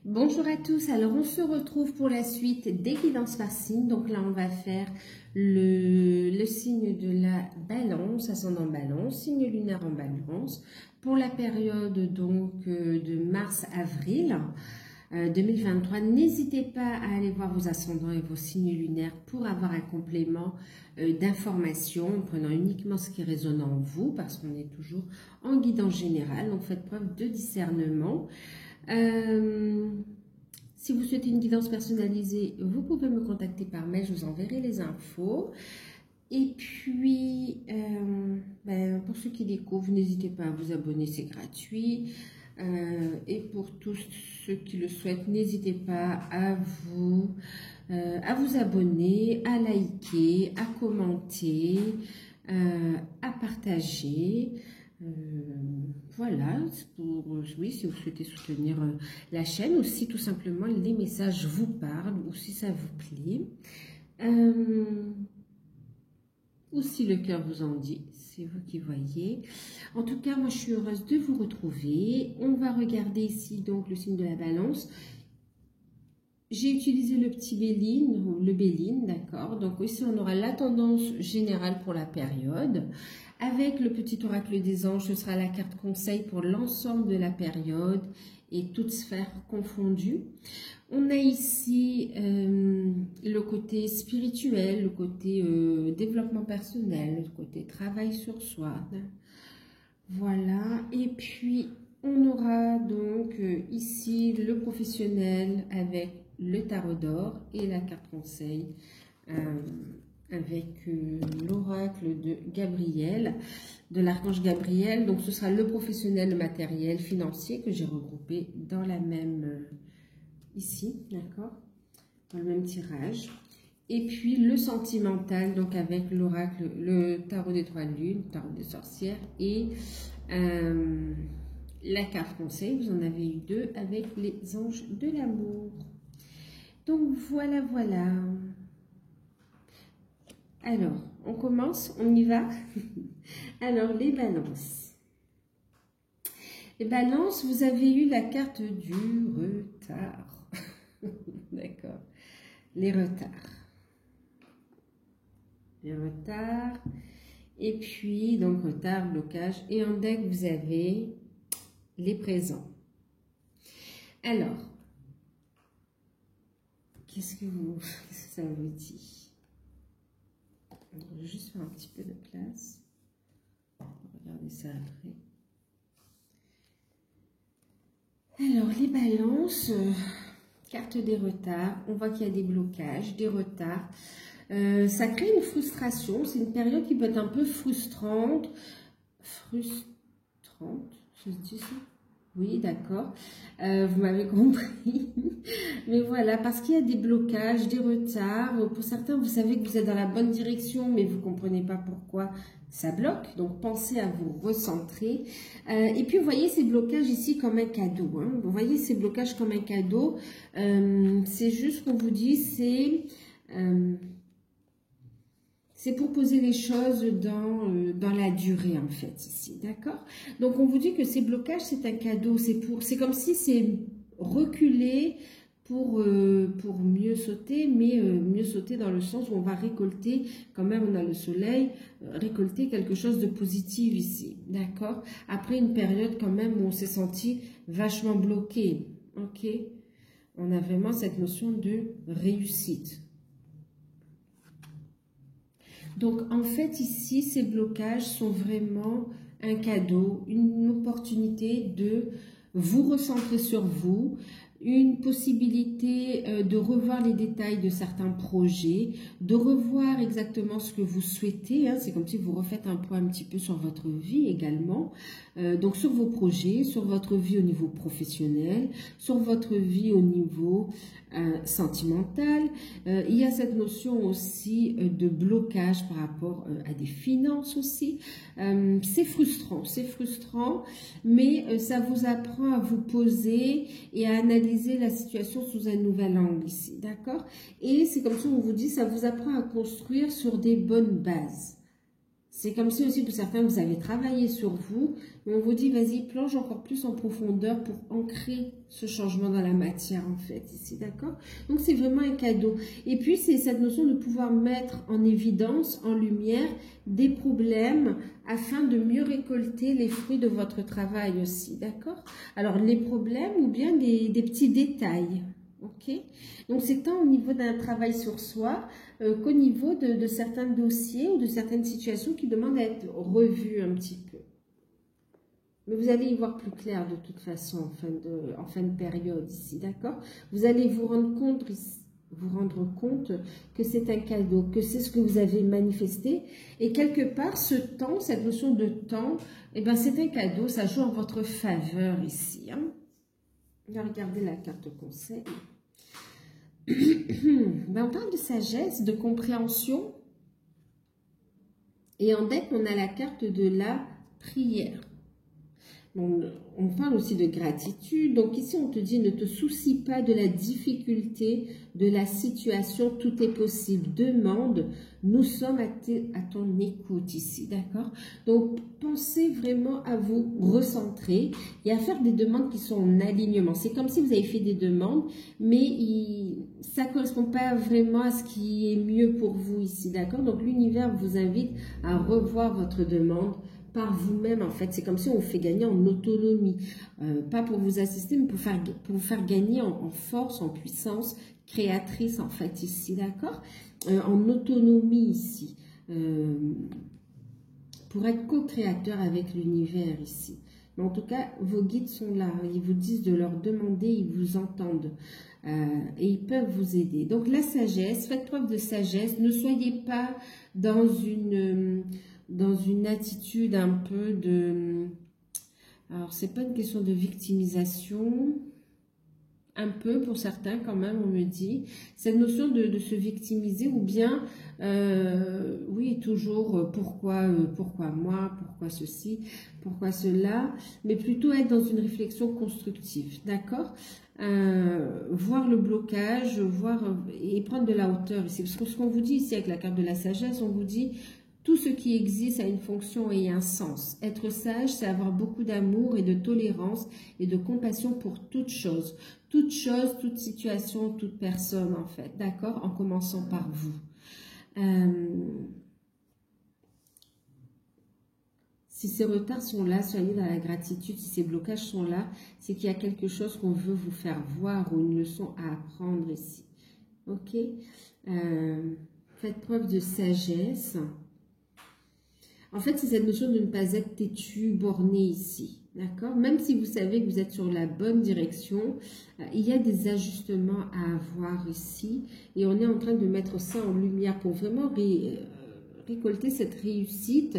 Bonjour à tous, alors on se retrouve pour la suite des guidances par signe. Donc là on va faire le signe de la balance, ascendant balance, signe lunaire en balance, pour la période donc de mars-avril 2023. N'hésitez pas à aller voir vos ascendants et vos signes lunaires pour avoir un complément d'informations, en prenant uniquement ce qui résonne en vous, parce qu'on est toujours en guidance générale, donc faites preuve de discernement. Si vous souhaitez une guidance personnalisée, vous pouvez me contacter par mail, je vous enverrai les infos. Et puis, pour ceux qui découvrent, n'hésitez pas à vous abonner, c'est gratuit. Et pour tous ceux qui le souhaitent, n'hésitez pas à vous abonner, à liker, à commenter, à partager. Voilà, oui, si vous souhaitez soutenir la chaîne, ou si tout simplement les messages vous parlent, ou si ça vous plaît, ou si le cœur vous en dit, c'est vous qui voyez. En tout cas, moi je suis heureuse de vous retrouver. On va regarder ici donc le signe de la balance. J'ai utilisé le petit Béline, ou le Béline, d'accord. Donc ici on aura la tendance générale pour la période. Avec le petit oracle des anges, ce sera la carte conseil pour l'ensemble de la période et toutes sphères confondues. On a ici le côté spirituel, le côté développement personnel, le côté travail sur soi. Voilà, et puis on aura donc ici le professionnel avec le tarot d'or et la carte conseil avec l'oracle de Gabriel, de l'archange Gabriel. Donc ce sera le professionnel, le matériel, financier que j'ai regroupé dans la même, ici, d'accord, dans le même tirage. Et puis le sentimental, donc avec l'oracle, le tarot des trois lunes, le tarot des sorcières et la carte conseil. Vous en avez eu deux avec les anges de l'amour. Donc voilà, voilà. Alors, on commence, on y va. Alors, les balances. Les balances, vous avez eu la carte du retard. D'accord. Les retards. Les retards. Et puis, donc, retard, blocage. Et en deck, vous avez les présents. Alors, qu'est-ce que ça vous dit? Je vais juste faire un petit peu de place. Regardez ça après. Alors, les balances, carte des retards. On voit qu'il y a des blocages, des retards. Ça crée une frustration. C'est une période qui peut être un peu frustrante. Frustrante, je dis ça? Oui, d'accord. Vous m'avez compris. Mais voilà, parce qu'il y a des blocages, des retards. Pour certains, vous savez que vous êtes dans la bonne direction, mais vous ne comprenez pas pourquoi ça bloque. Donc, pensez à vous recentrer. Et puis, vous voyez ces blocages ici comme un cadeau. Hein. Vous voyez ces blocages comme un cadeau. C'est juste qu'on vous dit, c'est pour poser les choses dans la durée, en fait, ici, d'accord? Donc, on vous dit que ces blocages, c'est un cadeau. C'est comme si c'est reculer pour mieux sauter, mais mieux sauter dans le sens où on va récolter, quand même, on a le soleil, récolter quelque chose de positif ici, d'accord? Après une période, quand même, où on s'est senti vachement bloqué, ok? On a vraiment cette notion de réussite. Donc, en fait, ici, ces blocages sont vraiment un cadeau, une opportunité de vous recentrer sur vous, une possibilité de revoir les détails de certains projets, de revoir exactement ce que vous souhaitez. Hein. C'est comme si vous refaites un point un petit peu sur votre vie également. Donc, sur vos projets, sur votre vie au niveau professionnel, sur votre vie au niveau sentimental. Il y a cette notion aussi de blocage par rapport à des finances aussi. C'est frustrant, mais ça vous apprend à vous poser et à analyser la situation sous un nouvel angle ici, d'accord? Et c'est comme ça on vous dit, ça vous apprend à construire sur des bonnes bases. C'est comme si aussi pour certains, vous avez travaillé sur vous, mais on vous dit, vas-y, plonge encore plus en profondeur pour ancrer ce changement dans la matière, en fait, ici, d'accord? Donc, c'est vraiment un cadeau. Et puis, c'est cette notion de pouvoir mettre en évidence, en lumière, des problèmes afin de mieux récolter les fruits de votre travail aussi, d'accord? Alors, les problèmes ou bien des petits détails. Ok, donc c'est tant au niveau d'un travail sur soi qu'au niveau de certains dossiers ou de certaines situations qui demandent à être revues un petit peu. Mais vous allez y voir plus clair de toute façon en fin de période ici, d'accord? Vous allez vous rendre compte que c'est un cadeau, que c'est ce que vous avez manifesté. Et quelque part, ce temps, cette notion de temps, eh ben, c'est un cadeau, ça joue en votre faveur ici, hein? On va regarder la carte conseil. Ben, on parle de sagesse, de compréhension. Et en deck, on a la carte de la prière. On parle aussi de gratitude. Donc ici, on te dit, ne te soucie pas de la difficulté de la situation. Tout est possible. Demande. Nous sommes à ton écoute ici, d'accord? Donc, pensez vraiment à vous recentrer et à faire des demandes qui sont en alignement. C'est comme si vous avez fait des demandes, mais ça ne correspond pas vraiment à ce qui est mieux pour vous ici, d'accord? Donc, l'univers vous invite à revoir votre demande par vous-même, en fait. C'est comme si on vous fait gagner en autonomie. Pas pour vous assister, mais pour vous faire gagner en force, en puissance créatrice, en fait, ici, d'accord? En autonomie, ici. Pour être co-créateur avec l'univers, ici. Mais en tout cas, vos guides sont là. Ils vous disent de leur demander, ils vous entendent. Et ils peuvent vous aider. Donc, la sagesse, faites preuve de sagesse. Ne soyez pas dans une attitude un peu de... Alors, c'est pas une question de victimisation, un peu pour certains quand même, on me dit. Cette notion de se victimiser ou bien, oui, toujours, pourquoi moi, pourquoi ceci, pourquoi cela, mais plutôt être dans une réflexion constructive, d'accord? Voir le blocage, et prendre de la hauteur ici. Parce que ce qu'on vous dit ici avec la carte de la sagesse, on vous dit... Tout ce qui existe a une fonction et un sens. Être sage, c'est avoir beaucoup d'amour et de tolérance et de compassion pour toute chose. Toute chose, toute situation, toute personne, en fait. D'accord? En commençant par vous. Si ces retards sont là, soyez dans la gratitude. Si ces blocages sont là, c'est qu'il y a quelque chose qu'on veut vous faire voir ou une leçon à apprendre ici. Ok? Faites preuve de sagesse. En fait, c'est cette notion de ne pas être têtu, borné ici, d'accord? Même si vous savez que vous êtes sur la bonne direction, il y a des ajustements à avoir ici. Et on est en train de mettre ça en lumière pour vraiment récolter cette réussite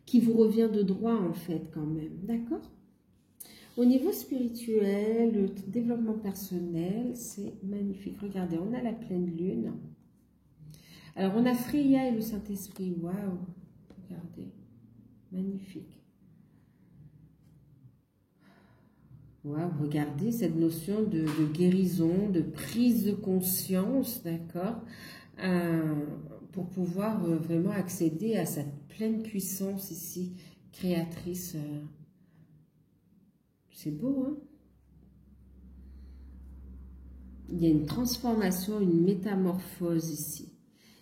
qui vous revient de droit, en fait, quand même, d'accord? Au niveau spirituel, le développement personnel, c'est magnifique. Regardez, on a la pleine lune. Alors, on a Freya et le Saint-Esprit, waouh! Regardez, magnifique. Wow, regardez cette notion de guérison, de prise de conscience, d'accord, pour pouvoir vraiment accéder à cette pleine puissance ici, créatrice. C'est beau, hein? Il y a une transformation, une métamorphose ici.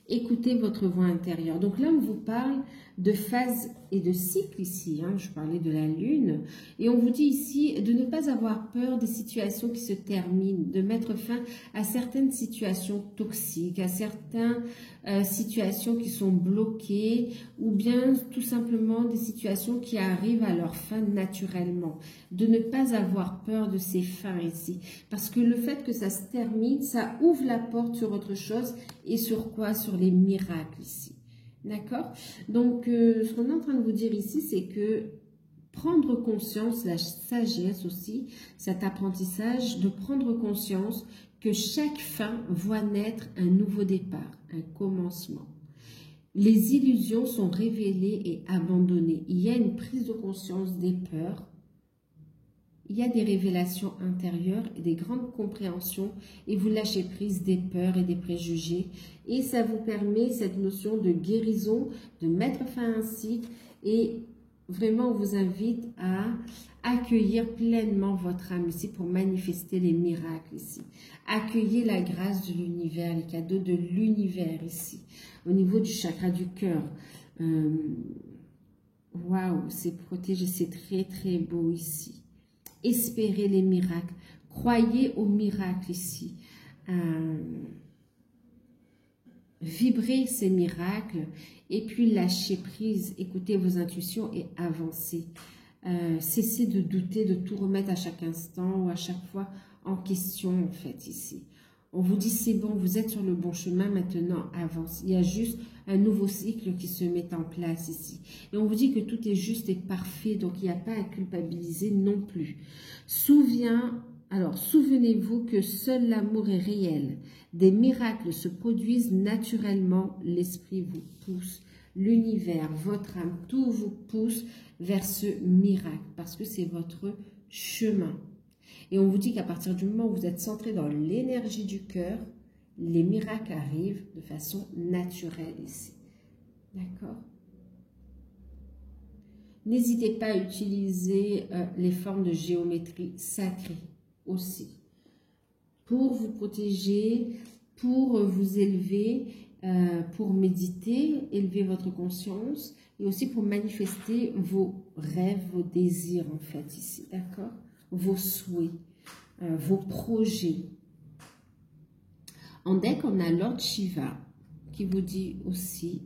Écoutez votre voix intérieure. Donc là, on vous parle de phase et de cycle ici. Hein, je parlais de la lune. Et on vous dit ici de ne pas avoir peur des situations qui se terminent, de mettre fin à certaines situations toxiques, à certaines situations qui sont bloquées ou bien tout simplement des situations qui arrivent à leur fin naturellement. De ne pas avoir peur de ces fins ici. Parce que le fait que ça se termine, ça ouvre la porte sur autre chose et sur quoi? Sur les miracles ici. D'accord? Donc, ce qu'on est en train de vous dire ici, c'est que prendre conscience, la sagesse aussi, cet apprentissage de prendre conscience que chaque fin voit naître un nouveau départ, un commencement. Les illusions sont révélées et abandonnées. Il y a une prise de conscience des peurs. il y a des révélations intérieures et des grandes compréhensions et vous lâchez prise des peurs et des préjugés. Et ça vous permet cette notion de guérison, de mettre fin à un cycle et vraiment on vous invite à accueillir pleinement votre âme ici pour manifester les miracles ici. Accueillez la grâce de l'univers, les cadeaux de l'univers ici. Au niveau du chakra du cœur, waouh, c'est protégé, c'est très très beau ici. Espérez les miracles, croyez aux miracles ici. Vibrez ces miracles et puis lâchez prise, écoutez vos intuitions et avancez. Cessez de douter, de tout remettre à chaque instant ou à chaque fois en question en fait ici. On vous dit c'est bon, vous êtes sur le bon chemin, maintenant avance. Il y a juste un nouveau cycle qui se met en place ici. Et on vous dit que tout est juste et parfait, donc il n'y a pas à culpabiliser non plus. Souvenez-vous que seul l'amour est réel. Des miracles se produisent naturellement, l'esprit vous pousse, l'univers, votre âme, tout vous pousse vers ce miracle parce que c'est votre chemin. Et on vous dit qu'à partir du moment où vous êtes centré dans l'énergie du cœur, les miracles arrivent de façon naturelle ici. D'accord? N'hésitez pas à utiliser les formes de géométrie sacrée aussi pour vous protéger, pour vous élever, pour méditer, élever votre conscience et aussi pour manifester vos rêves, vos désirs en fait ici, d'accord? Vos souhaits, vos projets. En deck, on a Lord Shiva qui vous dit aussi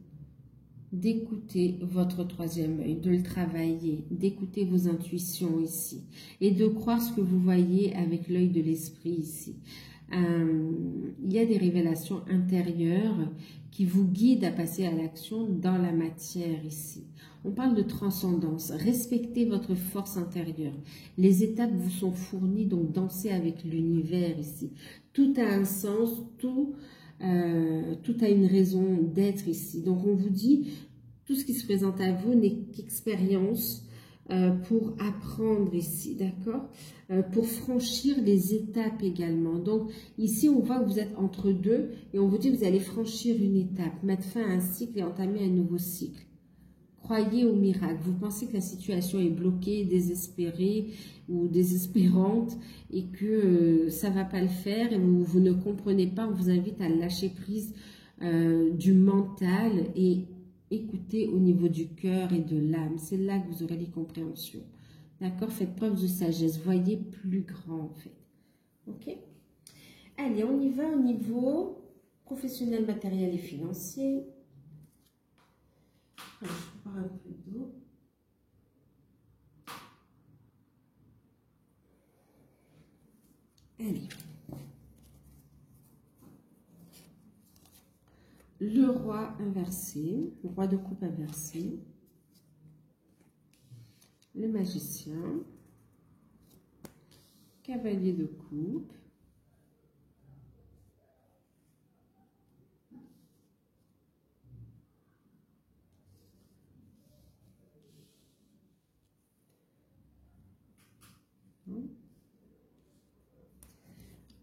d'écouter votre troisième œil, de le travailler, d'écouter vos intuitions ici et de croire ce que vous voyez avec l'œil de l'esprit ici. Il y a des révélations intérieures qui vous guident à passer à l'action dans la matière ici. On parle de transcendance. Respectez votre force intérieure. Les étapes vous sont fournies, donc dansez avec l'univers ici. Tout a un sens, tout a une raison d'être ici. Donc on vous dit, tout ce qui se présente à vous n'est qu'expérience pour apprendre ici, d'accord? Pour franchir les étapes également. Donc ici, on voit que vous êtes entre deux et on vous dit que vous allez franchir une étape, mettre fin à un cycle et entamer un nouveau cycle. Croyez au miracle. Vous pensez que la situation est bloquée, désespérée ou désespérante et que ça ne va pas le faire et vous ne comprenez pas, on vous invite à lâcher prise du mental et écouter au niveau du cœur et de l'âme. C'est là que vous aurez les compréhensions. D'accord? Faites preuve de sagesse. Voyez plus grand en fait. Ok? Allez, on y va au niveau professionnel, matériel et financier. Alors, je prends un peu d'eau. Allez. Le roi inversé, le roi de coupe inversé, le magicien, cavalier de coupe,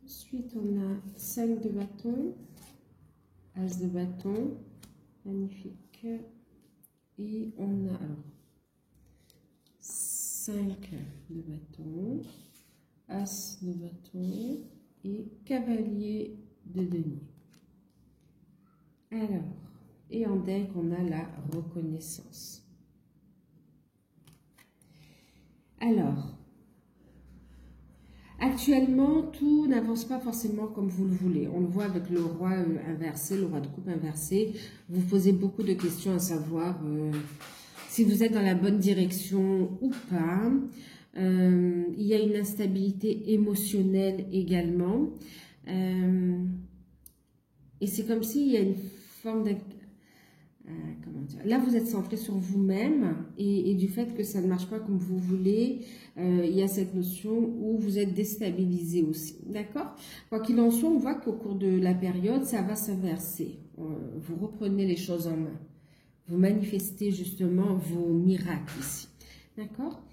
ensuite on a 5 de bâton, as de bâton, magnifique, et on a alors 5 de bâton, as de bâton et cavalier de denier. Alors, et en deck, on a la reconnaissance. Alors, actuellement, tout n'avance pas forcément comme vous le voulez. On le voit avec le roi inversé, le roi de coupe inversé. Vous posez beaucoup de questions à savoir si vous êtes dans la bonne direction ou pas. Il y a une instabilité émotionnelle également. Et c'est comme s'il y a une forme de... comment dire? Là, vous êtes centré sur vous-même et du fait que ça ne marche pas comme vous voulez, il y a cette notion où vous êtes déstabilisé aussi. D'accord? Quoi qu'il en soit, on voit qu'au cours de la période, ça va s'inverser. Vous reprenez les choses en main. Vous manifestez justement vos miracles ici. D'accord?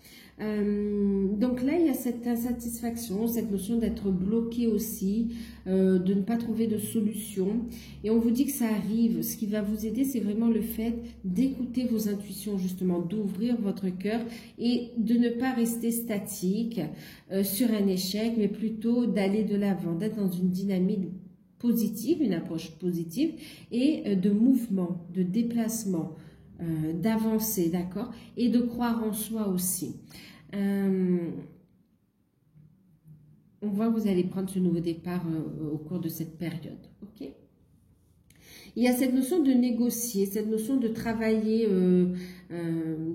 Donc là, il y a cette insatisfaction, cette notion d'être bloqué aussi, de ne pas trouver de solution. Et on vous dit que ça arrive. Ce qui va vous aider, c'est vraiment le fait d'écouter vos intuitions, justement, d'ouvrir votre cœur et de ne pas rester statique sur un échec, mais plutôt d'aller de l'avant, d'être dans une dynamique positive, une approche positive et de mouvement, de déplacement, d'avancer, d'accord? Et de croire en soi aussi. On voit que vous allez prendre ce nouveau départ au cours de cette période, ok? Il y a cette notion de négocier, cette notion de travailler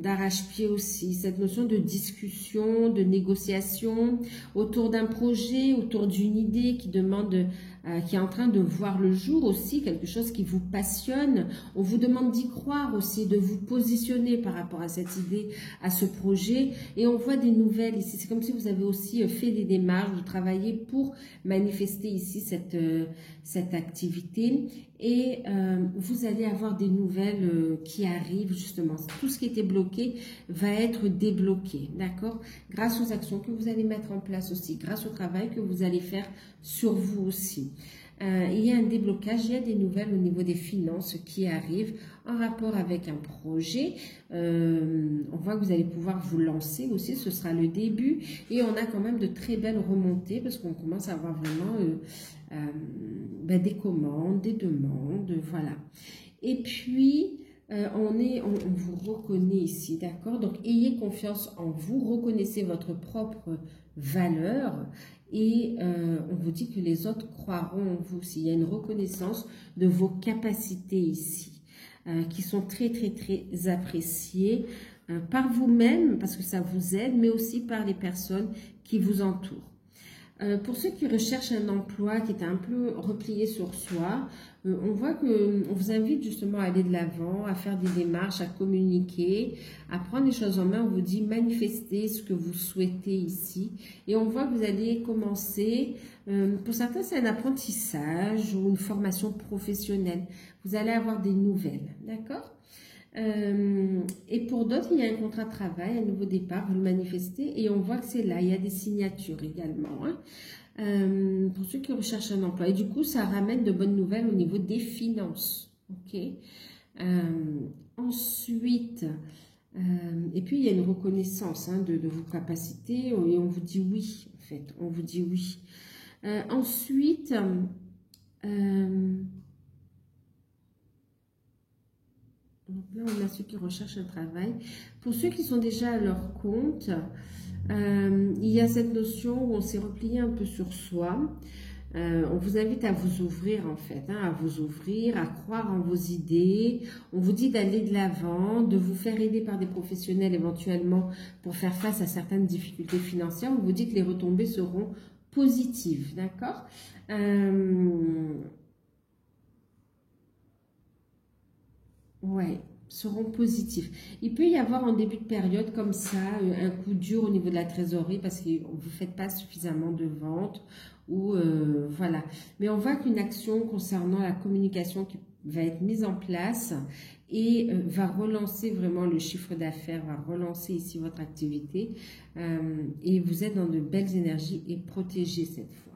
d'arrache-pied aussi, cette notion de discussion, de négociation autour d'un projet, autour d'une idée qui demande, qui est en train de voir le jour aussi, quelque chose qui vous passionne. On vous demande d'y croire aussi, de vous positionner par rapport à cette idée, à ce projet. Et on voit des nouvelles ici. C'est comme si vous avez aussi fait des démarches, vous travaillez pour manifester ici cette activité. Et vous allez avoir des nouvelles qui arrivent justement. Tout ce qui était bloqué va être débloqué, d'accord? Grâce aux actions que vous allez mettre en place aussi, grâce au travail que vous allez faire sur vous aussi. Il y a un déblocage, il y a des nouvelles au niveau des finances qui arrivent en rapport avec un projet. On voit que vous allez pouvoir vous lancer aussi, ce sera le début. Et on a quand même de très belles remontées parce qu'on commence à avoir vraiment des commandes, des demandes, voilà. Et puis, on vous reconnaît ici, d'accord? Donc, ayez confiance en vous, reconnaissez votre propre valeur et on vous dit que les autres croiront en vous. S'il y a une reconnaissance de vos capacités ici, qui sont très, très, très appréciées par vous-même, parce que ça vous aide, mais aussi par les personnes qui vous entourent. Pour ceux qui recherchent un emploi qui est un peu replié sur soi, on voit qu'on vous invite justement à aller de l'avant, à faire des démarches, à communiquer, à prendre les choses en main. On vous dit manifester ce que vous souhaitez ici. Et on voit que vous allez commencer, pour certains c'est un apprentissage ou une formation professionnelle. Vous allez avoir des nouvelles, d'accord ? Et pour d'autres, il y a un contrat de travail, un nouveau départ, vous le manifestez et on voit que c'est là, il y a des signatures également. Hein. Pour ceux qui recherchent un emploi. Et du coup, ça ramène de bonnes nouvelles au niveau des finances. Ok. Ensuite, et puis il y a une reconnaissance de vos capacités et on vous dit oui, en fait, on vous dit oui. Ensuite, donc là, on a ceux qui recherchent un travail. Pour ceux qui sont déjà à leur compte, il y a cette notion où on s'est replié un peu sur soi. On vous invite à vous ouvrir en fait, hein, à vous ouvrir, à croire en vos idées. On vous dit d'aller de l'avant, de vous faire aider par des professionnels éventuellement pour faire face à certaines difficultés financières. On vous dit que les retombées seront positives, d'accord ? Ouais, seront positifs. Il peut y avoir en début de période comme ça un coup dur au niveau de la trésorerie parce que vous ne faites pas suffisamment de ventes ou voilà. Mais on voit qu'une action concernant la communication qui va être mise en place et va relancer vraiment le chiffre d'affaires, va relancer ici votre activité et vous êtes dans de belles énergies et protégés cette fois.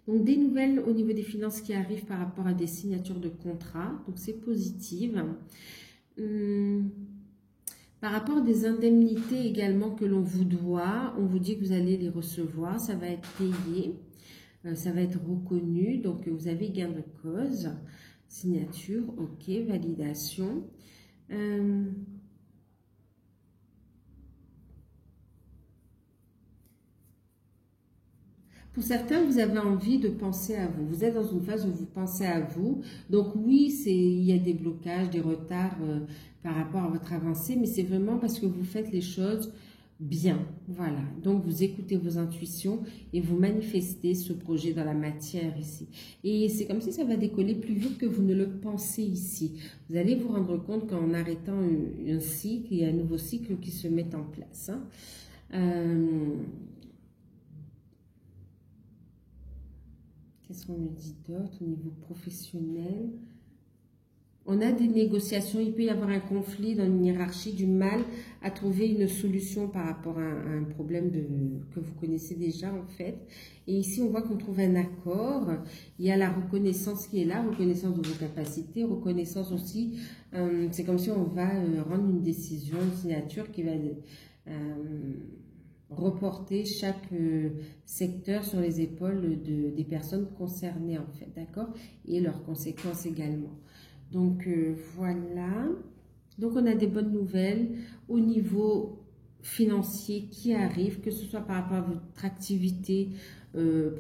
Donc, des nouvelles au niveau des finances qui arrivent par rapport à des signatures de contrats. Donc, c'est positif. Par rapport à des indemnités également que l'on vous doit, on vous dit que vous allez les recevoir. Ça va être payé. Ça va être reconnu. Donc, vous avez gain de cause. Signature, OK. Validation. Pour certains, vous avez envie de penser à vous. Vous êtes dans une phase où vous pensez à vous. Donc oui, il y a des blocages, des retards par rapport à votre avancée, mais c'est vraiment parce que vous faites les choses bien. Voilà. Donc vous écoutez vos intuitions et vous manifestez ce projet dans la matière ici. Et c'est comme si ça va décoller plus vite que vous ne le pensez ici. Vous allez vous rendre compte qu'en arrêtant un cycle, il y a un nouveau cycle qui se met en place. Hein. Qu'est-ce qu'on me dit d'autre au niveau professionnel? On a des négociations, il peut y avoir un conflit dans une hiérarchie, du mal à trouver une solution par rapport à un problème que vous connaissez déjà en fait. Et ici, on voit qu'on trouve un accord. Il y a la reconnaissance qui est là, reconnaissance de vos capacités, reconnaissance aussi, c'est comme si on va rendre une décision, une signature qui va reporter chaque secteur sur les épaules des personnes concernées en fait, d'accord? Et leurs conséquences également. Donc voilà, donc on a des bonnes nouvelles au niveau financier qui arrivent, que ce soit par rapport à votre activité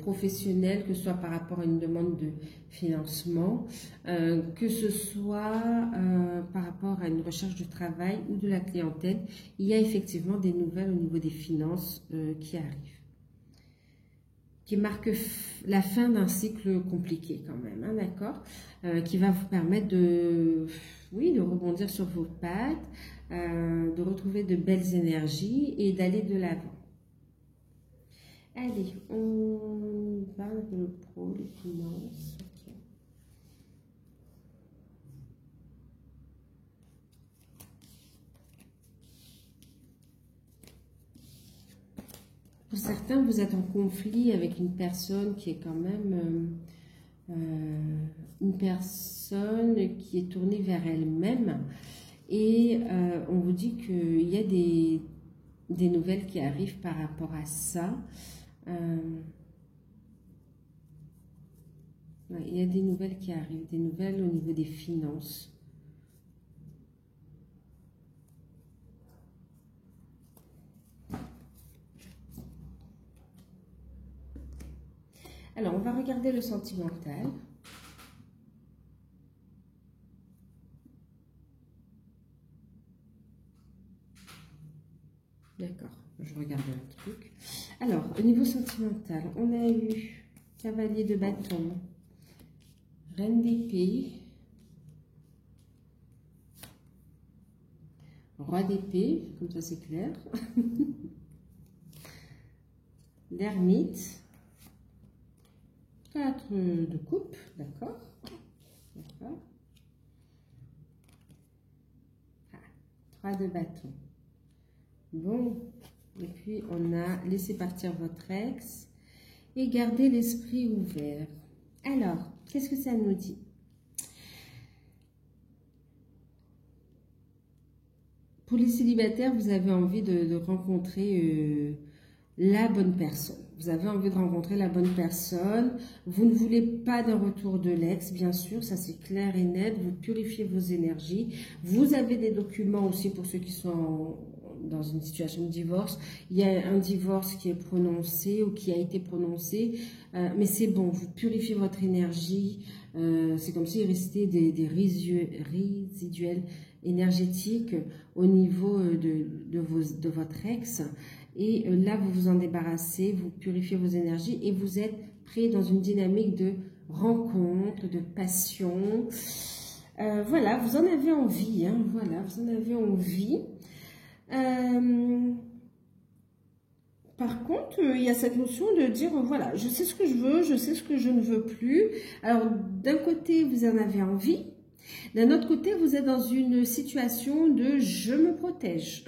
professionnelle, que ce soit par rapport à une demande de financement, que ce soit par rapport à une recherche de travail ou de la clientèle. Il y a effectivement des nouvelles au niveau des finances qui arrivent, qui marque la fin d'un cycle compliqué quand même, hein, d'accord, qui va vous permettre de, oui, de rebondir sur vos pattes, de retrouver de belles énergies et d'aller de l'avant. Allez, on va avec le pro, les finances. Okay. Pour certains, vous êtes en conflit avec une personne qui est quand même une personne qui est tournée vers elle-même et on vous dit qu'il y a des nouvelles qui arrivent par rapport à ça. Ouais, il y a des nouvelles qui arrivent, des nouvelles au niveau des finances. Alors, on va regarder le sentimental. D'accord, je regarde un truc. Alors, au niveau sentimental, on a eu cavalier de bâton, reine d'épée, roi d'épée, comme ça c'est clair, l'ermite, 4 de coupe, d'accord, d'accord, 3 de bâton. Bon, et puis on a laissé partir votre ex et garder l'esprit ouvert. Alors, qu'est-ce que ça nous dit? Pour les célibataires, vous avez envie de rencontrer la bonne personne. Vous avez envie de rencontrer la bonne personne. Vous ne voulez pas d'un retour de l'ex, bien sûr, ça c'est clair et net. Vous purifiez vos énergies. Vous avez des documents aussi pour ceux qui sont dans une situation de divorce. Il y a un divorce qui est prononcé ou qui a été prononcé, mais c'est bon, vous purifiez votre énergie. C'est comme s'il restait des résiduels énergétiques au niveau de votre ex. Et là, vous vous en débarrassez, vous purifiez vos énergies et vous êtes prêt dans une dynamique de rencontre, de passion. Voilà, vous en avez envie, hein, voilà, vous en avez envie. Par contre, il y a cette notion de dire, voilà, je sais ce que je veux, je sais ce que je ne veux plus. Alors, d'un côté, vous en avez envie. D'un autre côté, vous êtes dans une situation de « je me protège ».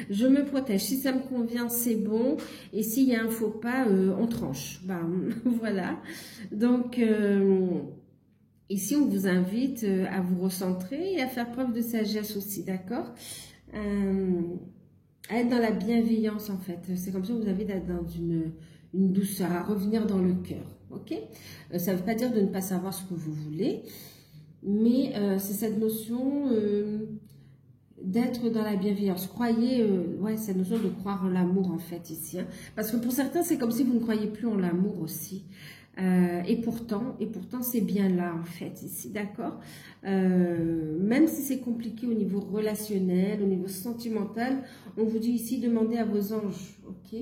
Je me protège. Si ça me convient, c'est bon. Et s'il y a un faux pas, on tranche. Ben, voilà. Donc, ici, on vous invite à vous recentrer et à faire preuve de sagesse aussi, d'accord? À être dans la bienveillance, en fait. C'est comme ça que vous avez d'être dans une douceur, à revenir dans le cœur, ok? Ça ne veut pas dire de ne pas savoir ce que vous voulez, mais c'est cette notion d'être dans la bienveillance. Croyez, ouais, cette notion de croire en l'amour, en fait, ici. Hein, parce que pour certains, c'est comme si vous ne croyez plus en l'amour aussi. Et pourtant, c'est bien là, en fait, ici, d'accord? Même si c'est compliqué au niveau relationnel, au niveau sentimental, on vous dit ici, demandez à vos anges, ok?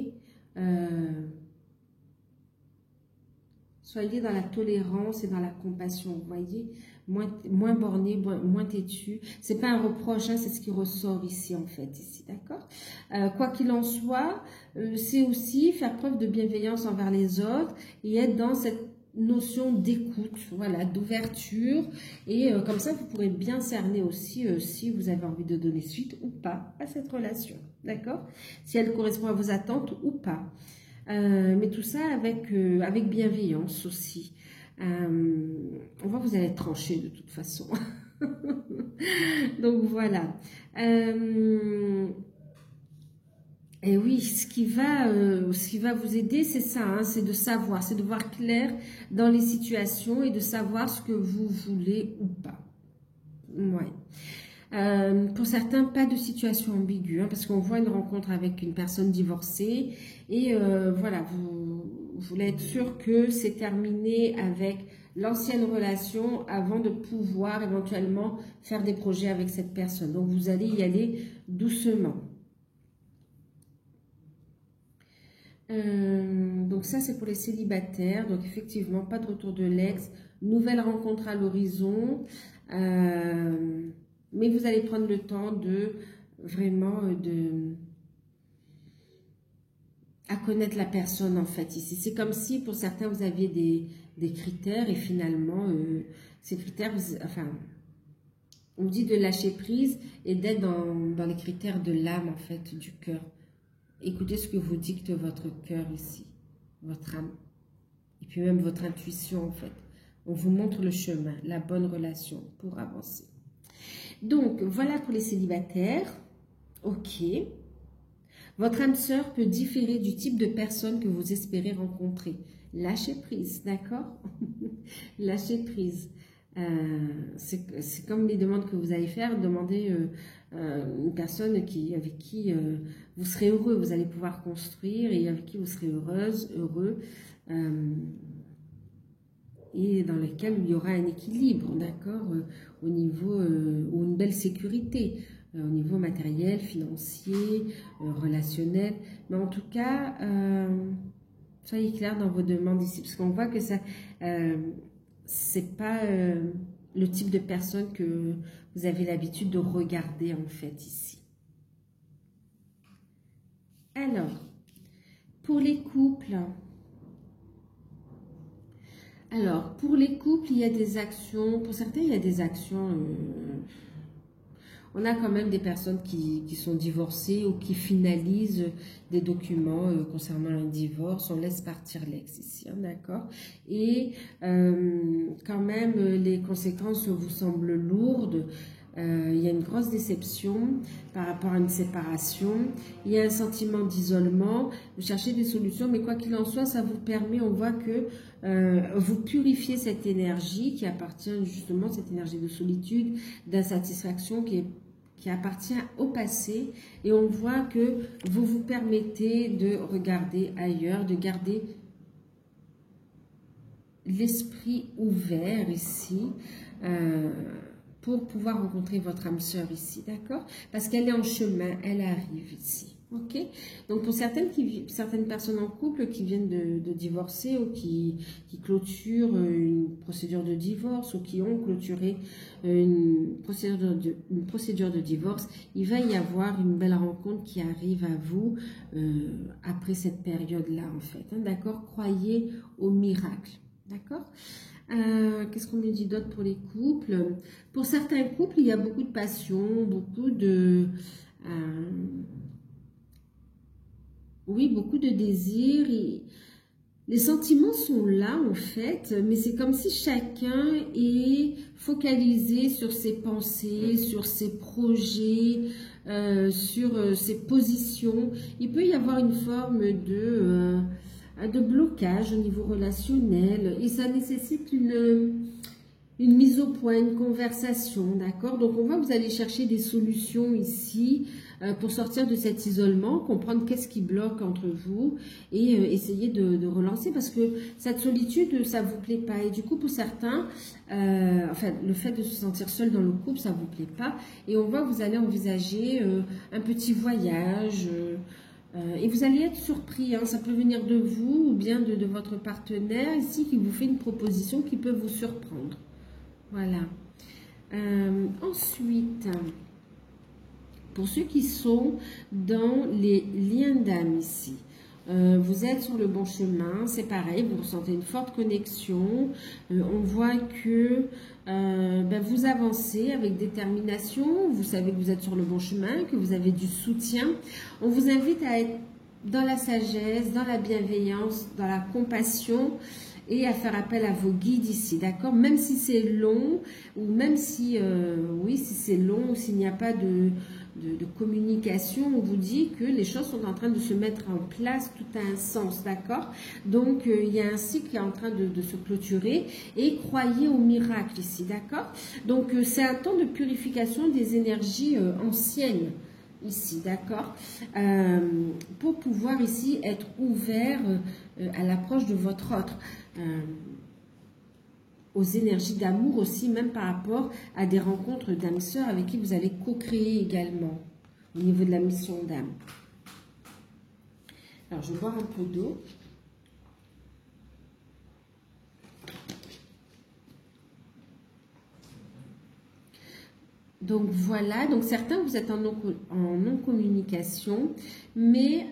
Soyez dans la tolérance et dans la compassion, vous voyez? Moins borné, moins têtu. C'est pas un reproche, hein, c'est ce qui ressort ici, en fait, ici, d'accord? Quoi qu'il en soit, c'est aussi faire preuve de bienveillance envers les autres et être dans cette notion d'écoute, voilà, d'ouverture, et comme ça vous pourrez bien cerner aussi si vous avez envie de donner suite ou pas à cette relation, d'accord? Si elle correspond à vos attentes ou pas. Mais tout ça avec bienveillance aussi. On voit que vous allez être tranché de toute façon. Donc voilà. Et oui, ce qui va vous aider, c'est ça, hein, c'est de savoir, c'est de voir clair dans les situations et de savoir ce que vous voulez ou pas. Ouais. Pour certains, pas de situation ambiguë, hein, parce qu'on voit une rencontre avec une personne divorcée et voilà, vous voulez être sûr que c'est terminé avec l'ancienne relation avant de pouvoir éventuellement faire des projets avec cette personne. Donc, vous allez y aller doucement. Donc ça c'est pour les célibataires, donc effectivement pas de retour de l'ex, nouvelle rencontre à l'horizon, mais vous allez prendre le temps de vraiment à connaître la personne en fait ici. C'est comme si pour certains vous aviez des critères et finalement ces critères, enfin on dit de lâcher prise et d'être dans les critères de l'âme en fait, du cœur. Écoutez ce que vous dicte votre cœur ici, votre âme, et puis même votre intuition en fait. On vous montre le chemin, la bonne relation pour avancer. Donc, voilà pour les célibataires. Ok. Votre âme sœur peut différer du type de personne que vous espérez rencontrer. Lâchez prise, d'accord? Lâchez prise. C'est comme les demandes que vous allez faire, demandez une personne avec qui vous serez heureux, vous allez pouvoir construire et avec qui vous serez heureuse, heureux, et dans lequel il y aura un équilibre, d'accord, au niveau, ou une belle sécurité, au niveau matériel, financier, relationnel, mais en tout cas, soyez clair dans vos demandes ici, parce qu'on voit que ça... c'est pas le type de personne que vous avez l'habitude de regarder en fait ici. Alors, pour les couples, il y a des actions, pour certains il y a des actions, on a quand même des personnes qui sont divorcées ou qui finalisent des documents concernant un divorce. On laisse partir l'ex ici, hein, d'accord? Et quand même, les conséquences vous semblent lourdes. Il y a une grosse déception par rapport à une séparation. Il y a un sentiment d'isolement. Vous cherchez des solutions, mais quoi qu'il en soit, ça vous permet, on voit que vous purifiez cette énergie qui appartient justement, cette énergie de solitude, d'insatisfaction qui appartient au passé, et on voit que vous vous permettez de regarder ailleurs, de garder l'esprit ouvert ici, pour pouvoir rencontrer votre âme sœur ici, d'accord? Parce qu'elle est en chemin, elle arrive ici, ok? Donc pour certaines personnes en couple qui viennent de divorcer ou qui clôturent une procédure de divorce ou qui ont clôturé une procédure de divorce, il va y avoir une belle rencontre qui arrive à vous après cette période-là en fait, hein, d'accord? Croyez au miracle, d'accord? Qu'est-ce qu'on me dit d'autre pour les couples? Pour certains couples, il y a beaucoup de passion, beaucoup de... oui, beaucoup de désir. Les sentiments sont là, en fait, mais c'est comme si chacun est focalisé sur ses pensées, sur ses projets, sur ses positions. Il peut y avoir une forme de blocage au niveau relationnel et ça nécessite une mise au point, une conversation, d'accord? Donc on voit que vous allez chercher des solutions ici pour sortir de cet isolement, comprendre qu'est-ce qui bloque entre vous et essayer de relancer parce que cette solitude, ça vous plaît pas. Et du coup, pour certains, enfin, le fait de se sentir seul dans le couple, ça vous plaît pas. Et on voit que vous allez envisager un petit voyage, et vous allez être surpris, hein, ça peut venir de vous ou bien de votre partenaire ici qui vous fait une proposition qui peut vous surprendre. Voilà. Ensuite, pour ceux qui sont dans les liens d'âme ici, Vous êtes sur le bon chemin, c'est pareil, vous ressentez une forte connexion. On voit que vous avancez avec détermination, vous savez que vous êtes sur le bon chemin, que vous avez du soutien. On vous invite à être dans la sagesse, dans la bienveillance, dans la compassion et à faire appel à vos guides ici, d'accord? Même si c'est long, ou même si, oui, si c'est long, ou s'il n'y a pas de communication, on vous dit que les choses sont en train de se mettre en place, tout a un sens, d'accord? Donc, il y a un cycle qui est en train de se clôturer et croyez au miracle ici, d'accord? Donc, c'est un temps de purification des énergies anciennes ici, d'accord? Pour pouvoir ici être ouvert à l'approche de votre autre. Aux énergies d'amour aussi, même par rapport à des rencontres d'âmes sœurs avec qui vous allez co-créer également au niveau de la mission d'âme. Alors, je vais boire un peu d'eau. Donc voilà, donc certains vous êtes en non-communication, mais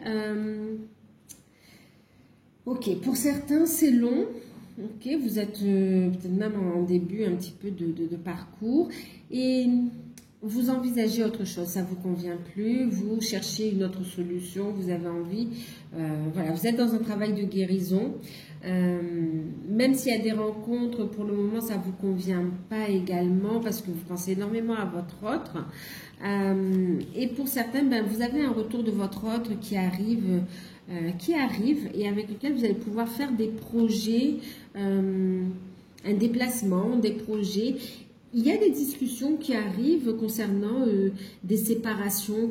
ok, pour certains c'est long. Ok, vous êtes peut-être même en début un petit peu de parcours et vous envisagez autre chose, ça ne vous convient plus, vous cherchez une autre solution, vous avez envie, voilà, vous êtes dans un travail de guérison, même s'il y a des rencontres, pour le moment ça ne vous convient pas également parce que vous pensez énormément à votre autre. Et pour certains, vous avez un retour de votre autre qui arrive et avec lequel vous allez pouvoir faire des projets, un déplacement, des projets. Il y a des discussions qui arrivent concernant des séparations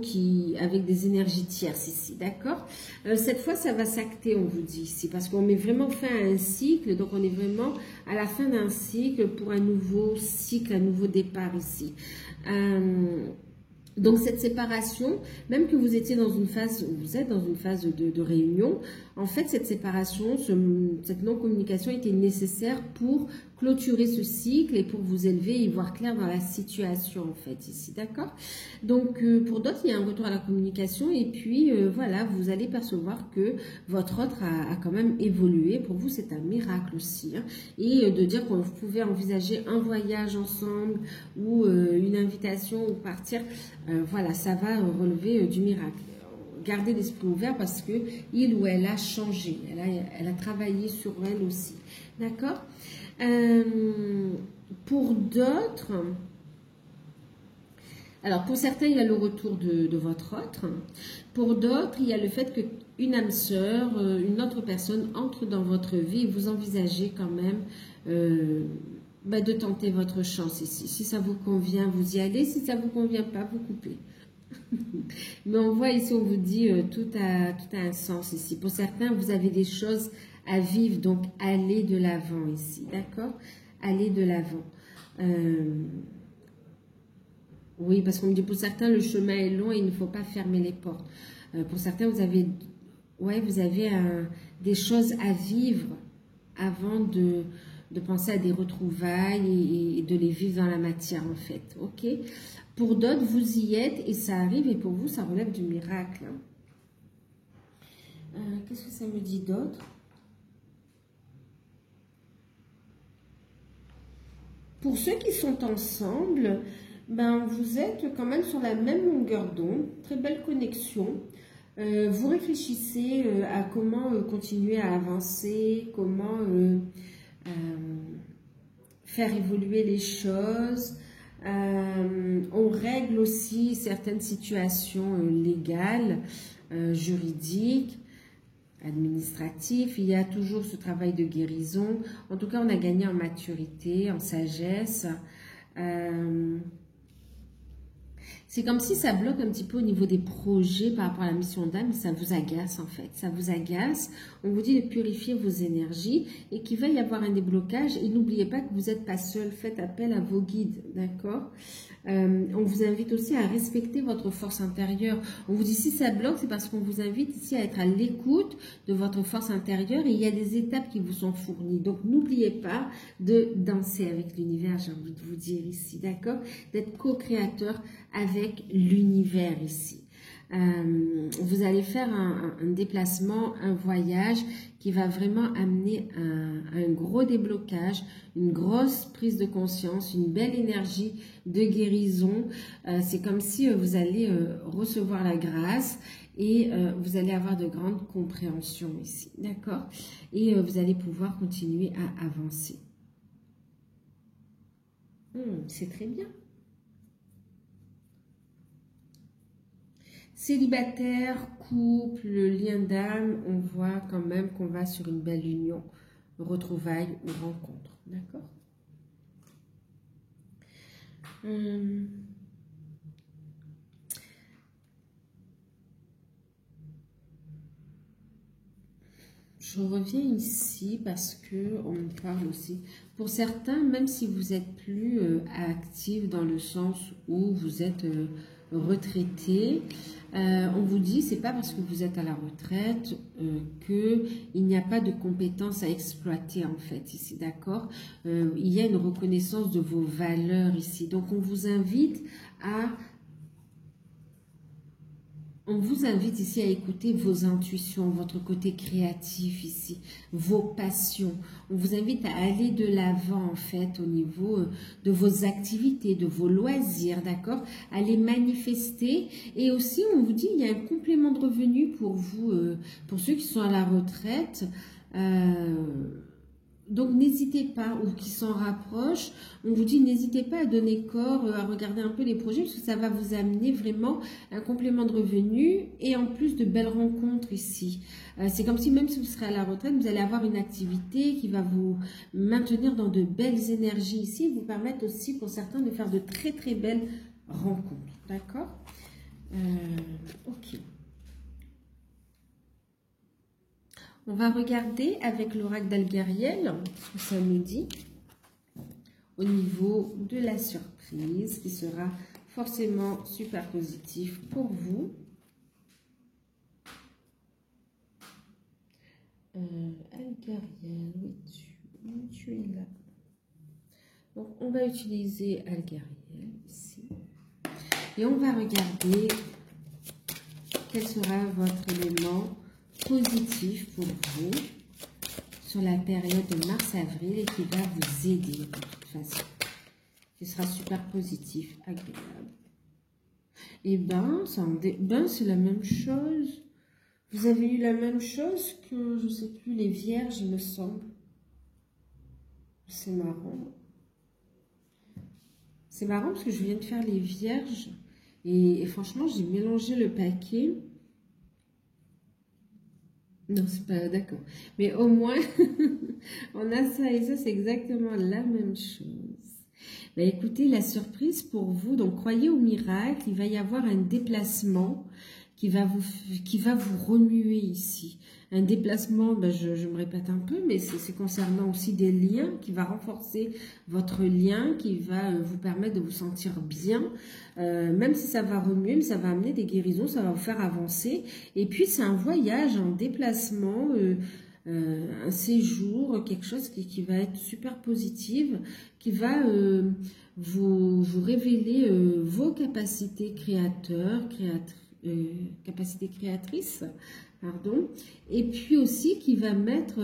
avec des énergies tierces ici, d'accord? Cette fois, ça va s'acter, on vous dit ici, parce qu'on met vraiment fin à un cycle, donc on est vraiment à la fin d'un cycle pour un nouveau cycle, un nouveau départ ici. Donc cette séparation, même que vous étiez dans une phase, vous êtes dans une phase de réunion, en fait cette séparation, cette non-communication était nécessaire pour clôturer ce cycle et pour vous élever et y voir clair dans la situation en fait ici, d'accord? Donc pour d'autres, il y a un retour à la communication et puis voilà, vous allez percevoir que votre autre a quand même évolué. Pour vous, c'est un miracle aussi. Hein. Et de dire que vous pouvez envisager un voyage ensemble ou une invitation ou partir, voilà, ça va relever du miracle. Gardez l'esprit ouvert parce que il ou elle a changé, elle a travaillé sur elle aussi, d'accord? Pour d'autres, alors pour certains il y a le retour de votre autre, pour d'autres il y a le fait qu'une âme sœur, une autre personne entre dans votre vie et vous envisagez quand même de tenter votre chance ici. Si ça vous convient, vous y allez, si ça ne vous convient pas, vous coupez. Mais on voit ici, on vous dit tout a un sens ici. Pour certains, vous avez des choses à vivre, donc allez de l'avant ici, d'accord? Allez de l'avant. Oui, parce qu'on me dit pour certains, le chemin est long et il ne faut pas fermer les portes. Pour certains, vous avez des choses à vivre avant de penser à des retrouvailles et de les vivre dans la matière en fait, ok? Pour d'autres, vous y êtes et ça arrive et pour vous, ça relève du miracle. Qu'est-ce que ça me dit d'autre? Pour ceux qui sont ensemble, vous êtes quand même sur la même longueur d'onde, très belle connexion. Vous réfléchissez à comment continuer à avancer, comment faire évoluer les choses. On règle aussi certaines situations légales, juridiques, administratives. Il y a toujours ce travail de guérison. En tout cas, on a gagné en maturité, en sagesse. C'est comme si ça bloque un petit peu au niveau des projets par rapport à la mission d'âme, ça vous agace en fait, ça vous agace. On vous dit de purifier vos énergies et qu'il va y avoir un déblocage. Et n'oubliez pas que vous n'êtes pas seul, faites appel à vos guides, d'accord? On vous invite aussi à respecter votre force intérieure. On vous dit si ça bloque, c'est parce qu'on vous invite ici à être à l'écoute de votre force intérieure et il y a des étapes qui vous sont fournies. Donc n'oubliez pas de danser avec l'univers, j'ai envie de vous dire ici, d'accord? D'être co-créateur avec l'univers ici. vous allez faire un déplacement, un voyage qui va vraiment amener un gros déblocage, une grosse prise de conscience, une belle énergie de guérison. C'est comme si vous allez recevoir la grâce et vous allez avoir de grandes compréhensions ici, d'accord? Et vous allez pouvoir continuer à avancer. C'est très bien. Célibataire, couple, lien d'âme, on voit quand même qu'on va sur une belle union, retrouvailles ou rencontre, d'accord? Je reviens ici parce que on me parle aussi. Pour certains, même si vous n'êtes plus actif dans le sens où vous êtes retraité, on vous dit c'est pas parce que vous êtes à la retraite qu'il n'y a pas de compétences à exploiter en fait ici, d'accord? Il y a une reconnaissance de vos valeurs ici. Donc on vous invite ici à écouter vos intuitions, votre côté créatif ici, vos passions. On vous invite à aller de l'avant en fait au niveau de vos activités, de vos loisirs, d'accord? À les manifester. Et aussi on vous dit il y a un complément de revenu pour vous, pour ceux qui sont à la retraite. Donc, n'hésitez pas, ou qui s'en rapprochent, on vous dit, n'hésitez pas à donner corps, à regarder un peu les projets, parce que ça va vous amener vraiment un complément de revenus et en plus de belles rencontres ici. C'est comme si, même si vous serez à la retraite, vous allez avoir une activité qui va vous maintenir dans de belles énergies ici, et vous permettre aussi, pour certains, de faire de très très belles rencontres. D'accord? Ok. On va regarder avec l'oracle d'Algariel ce que ça nous dit au niveau de la surprise qui sera forcément super positif pour vous. Algariel, oui, tu es là. Donc, on va utiliser Algariel ici. Et on va regarder quel sera votre élément positif pour vous sur la période de mars-avril et qui va vous aider de toute façon. Qui sera super positif, agréable. Et c'est la même chose. Vous avez eu la même chose que, je ne sais plus, les vierges, il me semble. C'est marrant. C'est marrant parce que je viens de faire les vierges et franchement, j'ai mélangé le paquet. Non, c'est pas d'accord. Mais au moins, on a ça et ça, c'est exactement la même chose. Ben, écoutez, la surprise pour vous, donc croyez au miracle, il va y avoir un déplacement qui va vous remuer ici. Un déplacement, ben je me répète un peu, mais c'est concernant aussi des liens, qui va renforcer votre lien, qui va vous permettre de vous sentir bien, même si ça va remuer, mais ça va amener des guérisons, ça va vous faire avancer. Et puis c'est un voyage, un déplacement, un séjour, quelque chose qui va être super positif, qui va vous révéler vos capacités capacités créatrices, pardon, et puis aussi qui va mettre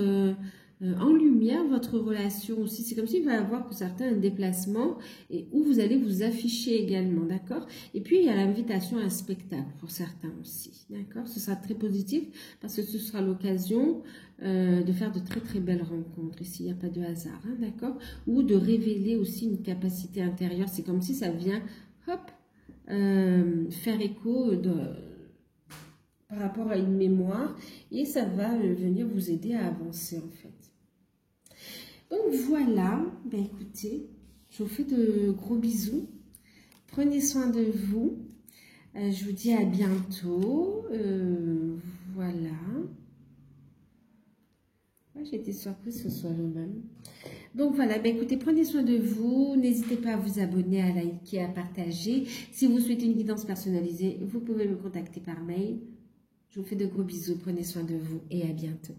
en lumière votre relation aussi. C'est comme s'il va y avoir pour certains un déplacement et où vous allez vous afficher également, d'accord? Et puis il y a l'invitation à un spectacle pour certains aussi, d'accord? Ce sera très positif parce que ce sera l'occasion de faire de très très belles rencontres. Ici, il n'y a pas de hasard, hein, d'accord? Ou de révéler aussi une capacité intérieure. C'est comme si ça vient, hop, faire écho par rapport à une mémoire et ça va venir vous aider à avancer en fait. Donc voilà, ben écoutez, je vous fais de gros bisous, prenez soin de vous, je vous dis à bientôt, voilà. J'ai été surprise ce soir même. Donc voilà, ben écoutez, prenez soin de vous. N'hésitez pas à vous abonner, à liker, à partager. Si vous souhaitez une guidance personnalisée, vous pouvez me contacter par mail. Je vous fais de gros bisous, prenez soin de vous et à bientôt.